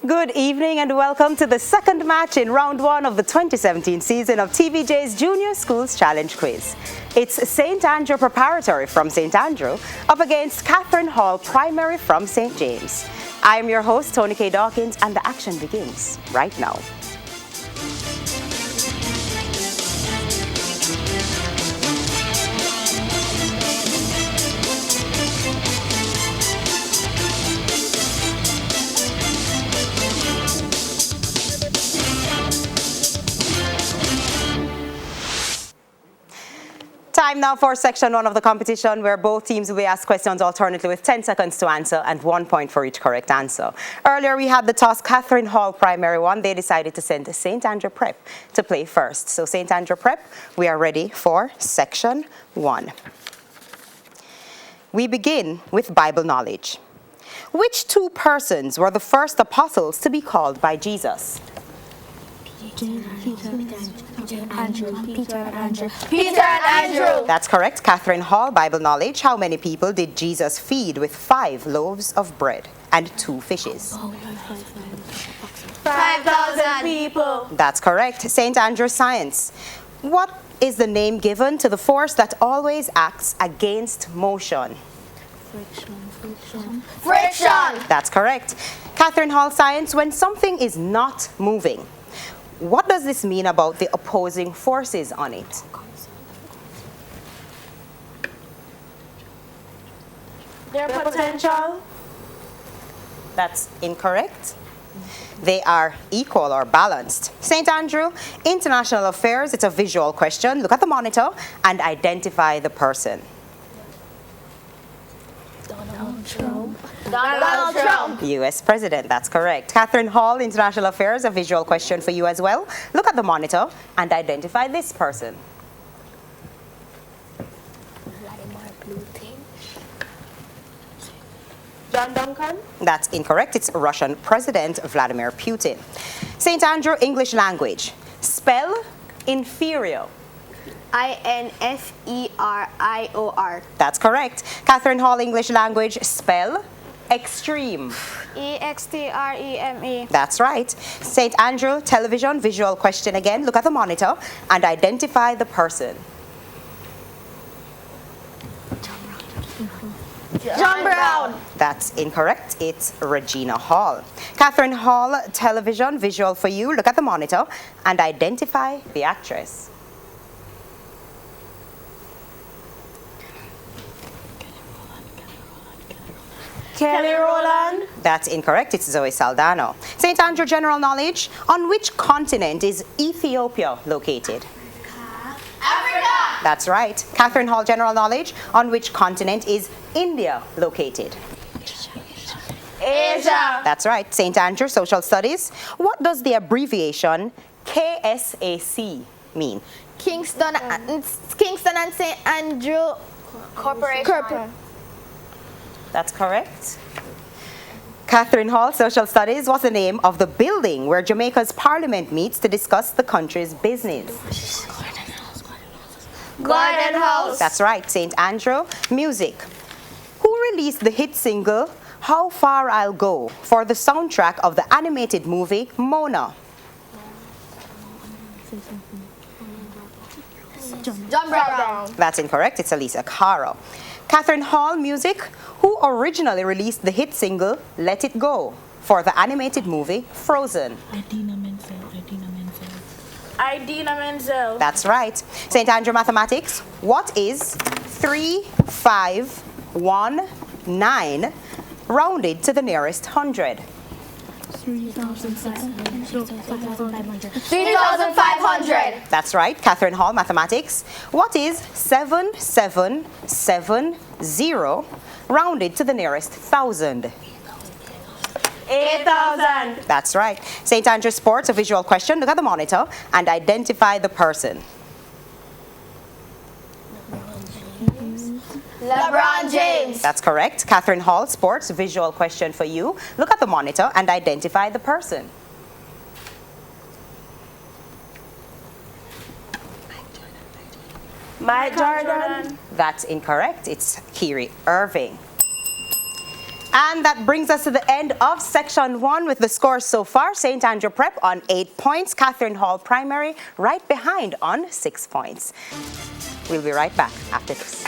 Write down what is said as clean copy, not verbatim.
Good evening and welcome to the second match in round one of the 2017 season of TVJ's Junior Schools Challenge Quiz. It's St. Andrew Preparatory from St. Andrew up against Catherine Hall Primary from St. James. I am your host, Tony K. Dawkins, and the action begins right now. Time now for section one of the competition, where both teams will be asked questions alternately with 10 seconds to answer and 1 point for each correct answer. Earlier we had the toss. Catherine Hall Primary 1. They decided to send St. Andrew Prep to play first. So St. Andrew Prep, we are ready for section 1. We begin with Bible knowledge. Which two persons were the first apostles to be called by Jesus? Peter and Andrew. That's correct. Catherine Hall, Bible knowledge. How many people did Jesus feed with 5 loaves of bread and 2 fishes? 5,000 people. That's correct. St. Andrew science. What is the name given to the force that always acts against motion? Friction. That's correct. Catherine Hall science. When something is not moving, what does this mean about the opposing forces on it? Their potential. That's incorrect. They are equal or balanced. St. Andrew, international affairs. It's a visual question. Look at the monitor and identify the person. Donald Trump. U.S. President, that's correct. Catherine Hall, international affairs, a visual question for you as well. Look at the monitor and identify this person. John Duncan. That's incorrect. It's Russian President Vladimir Putin. St. Andrew, English language. Spell inferior. INFERIOR. That's correct. Catherine Hall, English language. Spell extreme. EXTREME. That's right. St. Andrew, television, visual question again. Look at the monitor and identify the person. John Brown. That's incorrect. It's Regina Hall. Catherine Hall, television, visual for you. Look at the monitor and identify the actress. Kelly Rowland. That's incorrect. It's Zoe Saldana. St. Andrew, general knowledge. On which continent is Ethiopia located? Africa. That's right. Catherine Hall, general knowledge. On which continent is India located? Asia. That's right. St. Andrew, social studies. What does the abbreviation KSAC mean? Kingston and St. Andrew Corporation. That's correct. Catherine Hall, social studies. What's the name of the building where Jamaica's parliament meets to discuss the country's business? Garden House. That's right. St. Andrew, music. Who released the hit single How Far I'll Go for the soundtrack of the animated movie Mona? John Brown. That's incorrect. It's Elisa Caro. Catherine Hall, music. Who originally released the hit single Let It Go for the animated movie Frozen? Idina Menzel. That's right. St. Andrew, mathematics. What is 3, 5, 1, 9 rounded to the nearest 100? 3,500. That's right. Catherine Hall, mathematics. What is 7770 rounded to the nearest 1,000? 8,000. That's right. St. Andrew, sports, a visual question. Look at the monitor and identify the person. LeBron James. That's correct. Catherine Hall, sports, visual question for you. Look at the monitor and identify the person. Mike Jordan. That's incorrect. It's Kyrie Irving. And that brings us to the end of Section 1 with the scores so far. St. Andrew Prep on 8 points. Catherine Hall Primary right behind on 6 points. We'll be right back after this.